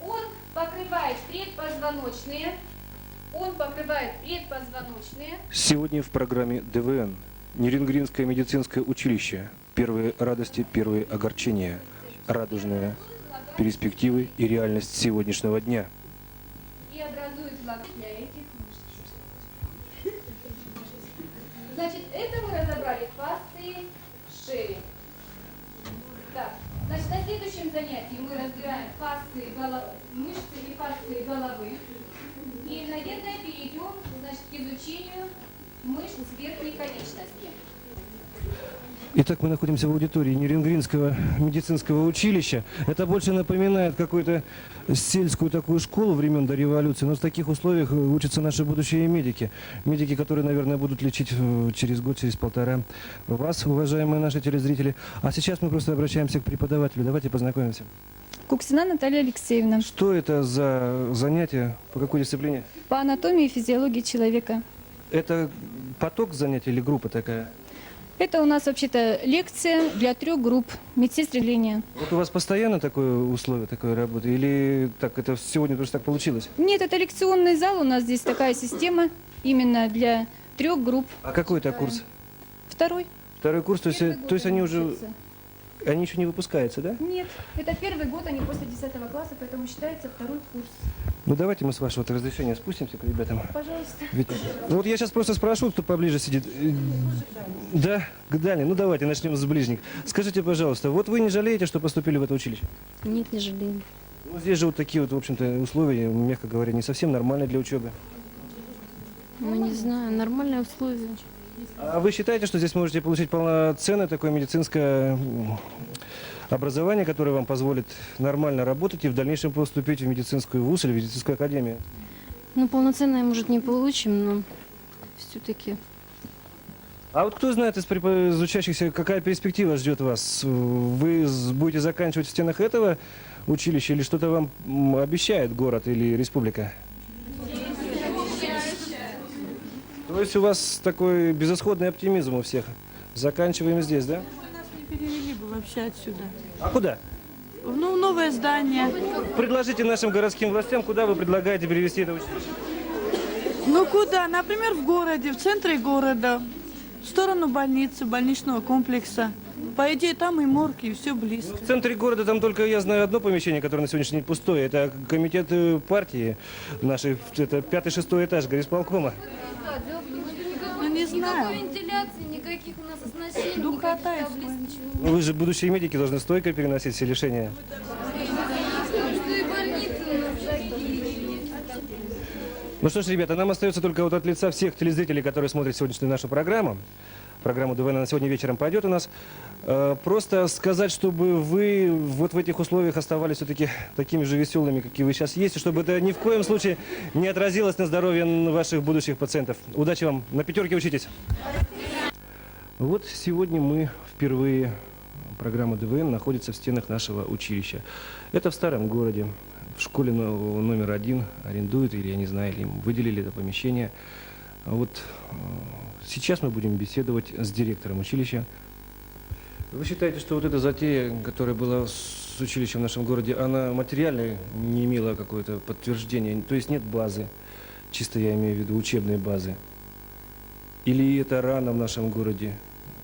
Он покрывает предпозвоночные. Он покрывает предпозвоночные. Сегодня в программе ДВН Нерюнгринское медицинское училище. Первые радости, первые огорчения. Радужные перспективы и реальность сегодняшнего дня. И образует лак для этих мышц. Значит, это мы разобрали фасции шеи. Так, значит, на следующем занятии мы разбираем фасции мышцы и фасции головы. И, наверное, перейдем, значит, к изучению мышц верхней конечности. Итак, мы находимся в аудитории Нерюнгринского медицинского училища. Это больше напоминает какую-то сельскую такую школу времен до революции, но в таких условиях учатся наши будущие медики. Медики, которые, наверное, будут лечить через год, через полтора вас, уважаемые наши телезрители. А сейчас мы просто обращаемся к преподавателю. Давайте познакомимся. Куксина Наталья Алексеевна. Что это за занятие? По какой дисциплине? По анатомии и физиологии человека. Это поток занятий или группа такая? Это у нас вообще-то лекция для 3 групп медсестры. Вот у вас постоянно такое условие, такой работы? Или так это сегодня просто так получилось? Нет, это лекционный зал. У нас здесь такая система именно для 3 групп. А какой это курс? 2-й. Второй курс, то Первый есть, год то есть они уже, учатся. они еще не выпускаются, да? Нет, это 1-й год, они после 10 класса, поэтому считается 2-й курс. Ну давайте мы с вашего разрешения спустимся к ребятам. Пожалуйста. Ведь, ну вот я сейчас просто спрошу, кто поближе сидит. Да, к дальней. Ну давайте начнем с ближних. Скажите, пожалуйста, вот вы не жалеете, что поступили в это училище? Нет, не жалею. Ну здесь же вот такие вот, в общем-то, условия, мягко говоря, не совсем нормальные для учебы. Ну, не знаю, нормальные условия. А вы считаете, что здесь можете получить полноценное такое медицинское образование, которое вам позволит нормально работать и в дальнейшем поступить в медицинскую вуз или в медицинскую академию? Ну, полноценное, может, не получим, но все-таки. А вот кто знает из учащихся, какая перспектива ждет вас? Вы будете заканчивать в стенах этого училища или что-то вам обещает город или республика? То есть у вас такой безысходный оптимизм у всех. Заканчиваем здесь, да? Нас не перевели бы вообще отсюда. А куда? Ну, новое здание. Предложите нашим городским властям, куда вы предлагаете перевести это училище? Ну, куда? Например, в городе, в центре города, в сторону больницы, больничного комплекса. По идее, там и морг, и все близко. В центре города там только, я знаю, одно помещение, которое на сегодняшний день пустое. Это комитет партии нашей, это 5-6 этаж горисполкома. Ну, не знаю. Никакой вентиляции, никаких у нас оснащений, Духота никаких и таблиц, смрад. ничего. Ну, вы же будущие медики должны стойко переносить все лишения. Что и больницы у нас такие. Ну что ж, ребята, нам остается только вот от лица всех телезрителей, которые смотрят сегодняшнюю нашу программу ДВН, она сегодня вечером пойдет у нас, просто сказать, чтобы вы вот в этих условиях оставались все-таки такими же веселыми, какие вы сейчас есть, и чтобы это ни в коем случае не отразилось на здоровье ваших будущих пациентов. Удачи вам, на 5 учитесь. Вот сегодня мы впервые, программа ДВН находится в стенах нашего училища. Это в старом городе, в школе номер 1 арендуют, или я не знаю, или им выделили это помещение. А вот сейчас мы будем беседовать с директором училища. Вы считаете, что вот эта затея, которая была с училищем в нашем городе, она материально не имела какое-то подтверждение? То есть нет базы, чисто я имею в виду учебной базы? Или это рано в нашем городе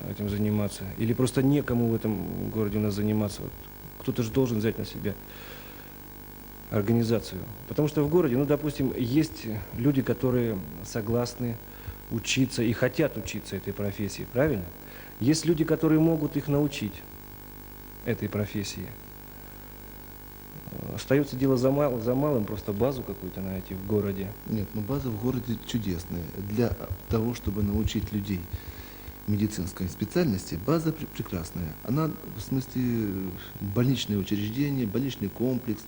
этим заниматься? Или просто некому в этом городе у нас заниматься? Вот кто-то же должен взять на себя организацию. Потому что в городе, ну, допустим, есть люди, которые согласны учиться и хотят учиться этой профессии, правильно? Есть люди, которые могут их научить этой профессии. Остается дело за малым, просто базу какую-то найти в городе. Нет, ну база в городе чудесная. Для того, чтобы научить людей медицинской специальности, база прекрасная. Она, в смысле, больничные учреждения, больничный комплекс,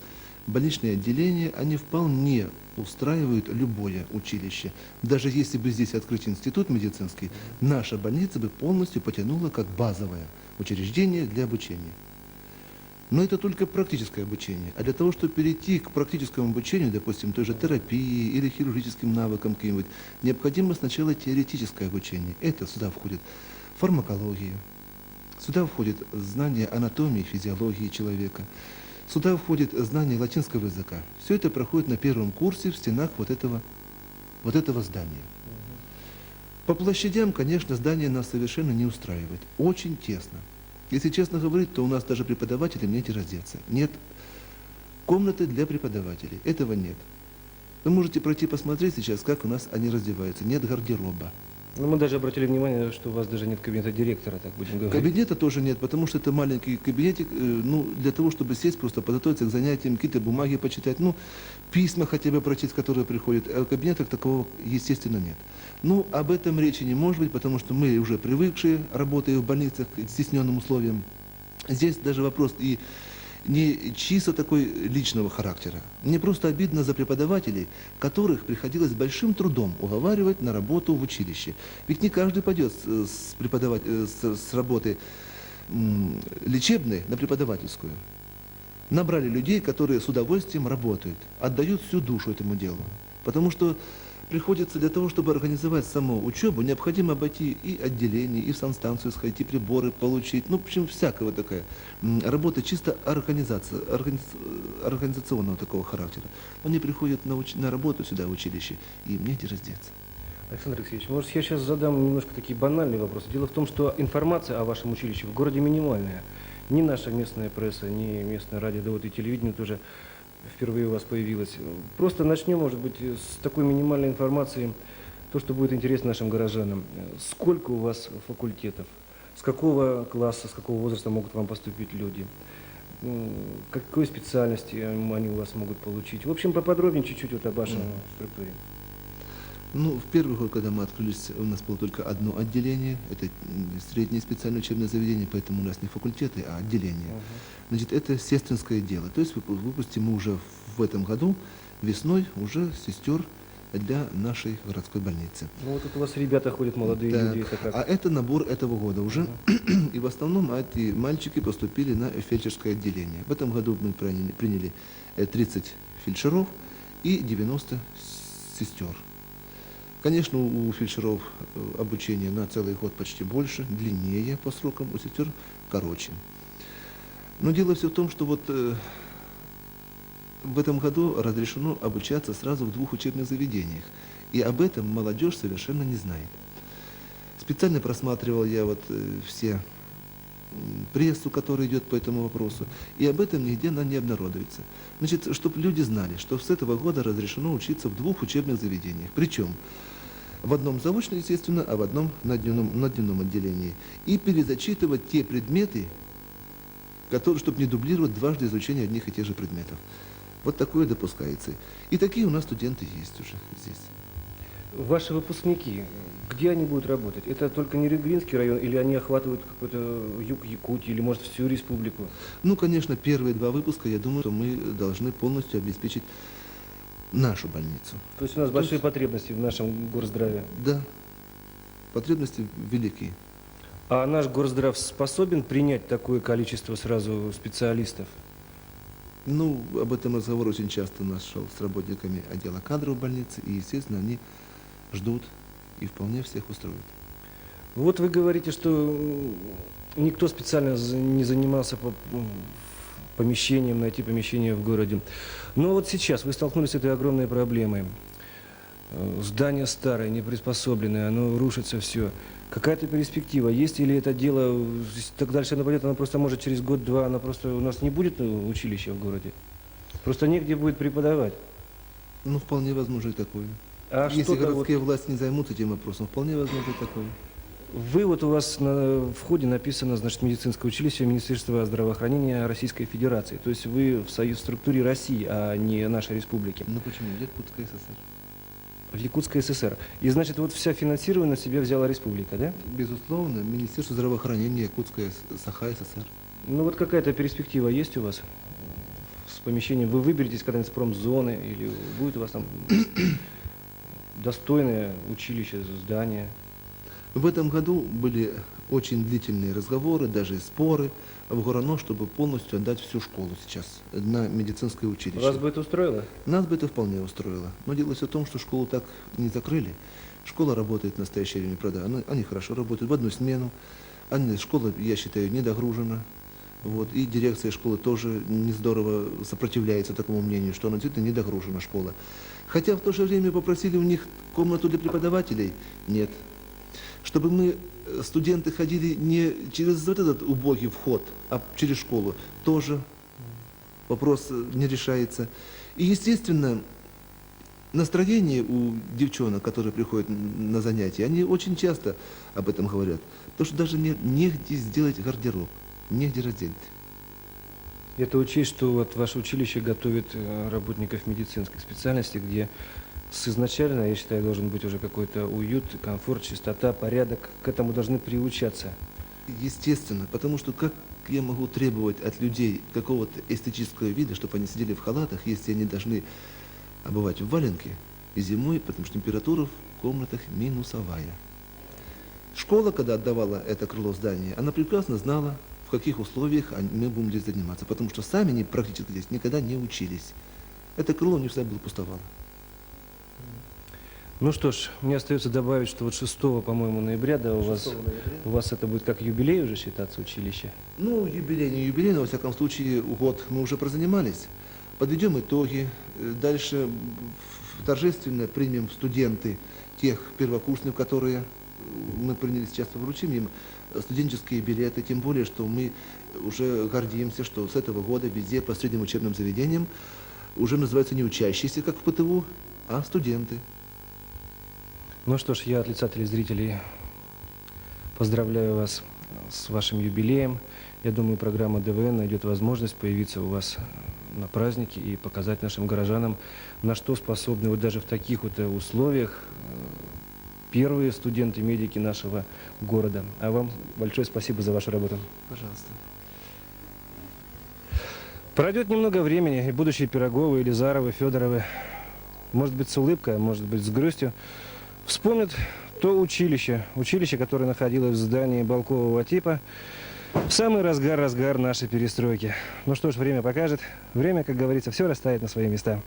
больничные отделения, они вполне устраивают любое училище. Даже если бы здесь открыть институт медицинский, наша больница бы полностью потянула как базовое учреждение для обучения. Но это только практическое обучение. А для того, чтобы перейти к практическому обучению, допустим, той же терапии или хирургическим навыкам каким-нибудь, необходимо сначала теоретическое обучение. Это сюда входит фармакология, сюда входит знание анатомии, физиологии человека, Сюда входит знание латинского языка. Все это проходит на первом курсе в стенах вот этого здания. По площадям, конечно, здание нас совершенно не устраивает. Очень тесно. Если честно говорить, то у нас даже преподавателям негде раздеться. Нет комнаты для преподавателей. Этого нет. Вы можете пройти посмотреть сейчас, как у нас они раздеваются. Нет гардероба. Ну, мы даже обратили внимание, что у вас даже нет кабинета директора, так будем говорить. Кабинета тоже нет, потому что это маленький кабинетик, для того, чтобы сесть, просто подготовиться к занятиям, какие-то бумаги почитать, письма хотя бы прочесть, которые приходят. А кабинета такого, естественно, нет. Об этом речи не может быть, потому что мы уже привыкшие, работая в больницах, к стесненным условиям. Здесь даже вопрос и не чисто такой личного характера. Мне просто обидно за преподавателей, которых приходилось большим трудом уговаривать на работу в училище. Ведь не каждый пойдет с работы лечебной на преподавательскую. Набрали людей, которые с удовольствием работают, отдают всю душу этому делу. Потому что приходится для того, чтобы организовать саму учебу, необходимо обойти и отделение, и в санстанцию сходить, и приборы получить. В общем, всякого такая работа чисто организационного такого характера. Они приходят на работу сюда, в училище, и им негде раздеться. Александр Алексеевич, может, я сейчас задам немножко такие банальные вопросы. Дело в том, что информация о вашем училище в городе минимальная. Ни наша местная пресса, ни местное радио, да вот и телевидение тоже впервые у вас появилось. Просто начнем, может быть, с такой минимальной информации, то, что будет интересно нашим горожанам. Сколько у вас факультетов? С какого класса, с какого возраста могут к вам поступить люди? Какой специальности они у вас могут получить? В общем, поподробнее чуть-чуть вот об вашей структуре. В первый год, когда мы открылись, у нас было только одно отделение, это среднее специальное учебное заведение, поэтому у нас не факультеты, а отделение. Значит, это сестринское дело. То есть выпустим мы уже в этом году, весной, уже сестер для нашей городской больницы. Вот тут у вас ребята ходят, молодые люди. Это как? А это набор этого года уже. И в основном эти мальчики поступили на фельдшерское отделение. В этом году мы приняли 30 фельдшеров и 90 сестер. Конечно, у фельдшеров обучение на целый год почти больше, длиннее по срокам, у сестер короче. Но дело все в том, что в этом году разрешено обучаться сразу в 2 учебных заведениях. И об этом молодежь совершенно не знает. Специально просматривал я все прессу, которая идет по этому вопросу, и об этом нигде она не обнародуется. Значит, чтобы люди знали, что с этого года разрешено учиться в 2 учебных заведениях. Причем в одном заочно, естественно, а в одном на дневном отделении. И перезачитывать те предметы, чтобы не дублировать дважды изучение одних и тех же предметов. Вот такое допускается. И такие у нас студенты есть уже здесь. Ваши выпускники, где они будут работать? Это только Нерюнгринский район или они охватывают какой-то юг Якутии или, может, всю республику? Конечно, первые 2 выпуска, я думаю, что мы должны полностью обеспечить нашу больницу. То есть у нас большие потребности в нашем горздраве? Да, потребности велики. А наш горздрав способен принять такое количество сразу специалистов? Об этом разговор очень часто у нас шел с работниками отдела кадров больницы, и, естественно, они ждут и вполне всех устроят. Вот вы говорите, что никто специально не занимался помещением, найти помещение в городе. Но вот сейчас вы столкнулись с этой огромной проблемой. Здание старое, не приспособленное, оно рушится все. Какая-то перспектива есть или это дело, так дальше оно пойдет, оно просто может через год-два, оно просто у нас не будет училища в городе? Просто негде будет преподавать. Вполне возможно и такое. А если городские власти не займутся этим вопросом, вполне возможно и такое. У вас на входе написано, значит, медицинское училище Министерства здравоохранения Российской Федерации. То есть вы в структуре России, а не нашей республики. Почему? Якутская ССР. В Якутской ССР. И, значит, вот вся финансирование на себя взяла республика, да? Безусловно, Министерство здравоохранения Якутская Саха ССР. Вот какая-то перспектива есть у вас с помещением? Вы выберетесь когда-нибудь с промзоны или будет у вас там достойное училище, здание? В этом году были очень длительные разговоры, даже споры в Горано, чтобы полностью отдать всю школу сейчас на медицинское училище. Вас бы это устроило? Нас бы это вполне устроило. Но дело все в том, что школу так не закрыли. Школа работает в настоящее время, правда. Они хорошо работают в одну смену. Школа, я считаю, недогружена. Вот. И дирекция школы тоже не здорово сопротивляется такому мнению, что она действительно недогружена школа. Хотя в то же время попросили у них комнату для преподавателей. Нет. Чтобы мы, студенты, ходили не через вот этот убогий вход, а через школу, тоже вопрос не решается. И, естественно, настроение у девчонок, которые приходят на занятия, они очень часто об этом говорят. Потому что даже негде сделать гардероб, негде раздеть. Это учесть, что вот ваше училище готовит работников медицинской специальности, где изначально, я считаю, должен быть уже какой-то уют, комфорт, чистота, порядок. К этому должны приучаться. Естественно, потому что как я могу требовать от людей какого-то эстетического вида, чтобы они сидели в халатах, если они должны обувать в валенки и зимой, потому что температура в комнатах минусовая. Школа, когда отдавала это крыло здания, она прекрасно знала, в каких условиях мы будем здесь заниматься, потому что сами они практически здесь никогда не учились. Это крыло не всегда было пустовало. Ну что ж, мне остается добавить, что вот 6, по-моему, ноября, да, у вас это будет как юбилей уже считаться, училище? Ну, юбилей, не юбилей, но во всяком случае год мы уже прозанимались. Подведем итоги. Дальше торжественно примем студенты тех первокурсников, которые мы приняли сейчас, вручим им студенческие билеты. Тем более, что мы уже гордимся, что с этого года везде по средним учебным заведениям уже называются не учащиеся, как в ПТУ, а студенты. Ну что ж, я от лица телезрителей поздравляю вас с вашим юбилеем. Я думаю, программа ДВН найдет возможность появиться у вас на празднике и показать нашим горожанам, на что способны вот даже в таких вот условиях первые студенты-медики нашего города. А вам большое спасибо за вашу работу. Пожалуйста. Пройдет немного времени, и будущие Пироговы, Елизаровы, Федоровы, может быть, с улыбкой, а может быть, с грустью, вспомнят то училище, которое находилось в здании балкового типа в самый разгар нашей перестройки. Ну что ж, время покажет. Время, как говорится, все расставит на свои места.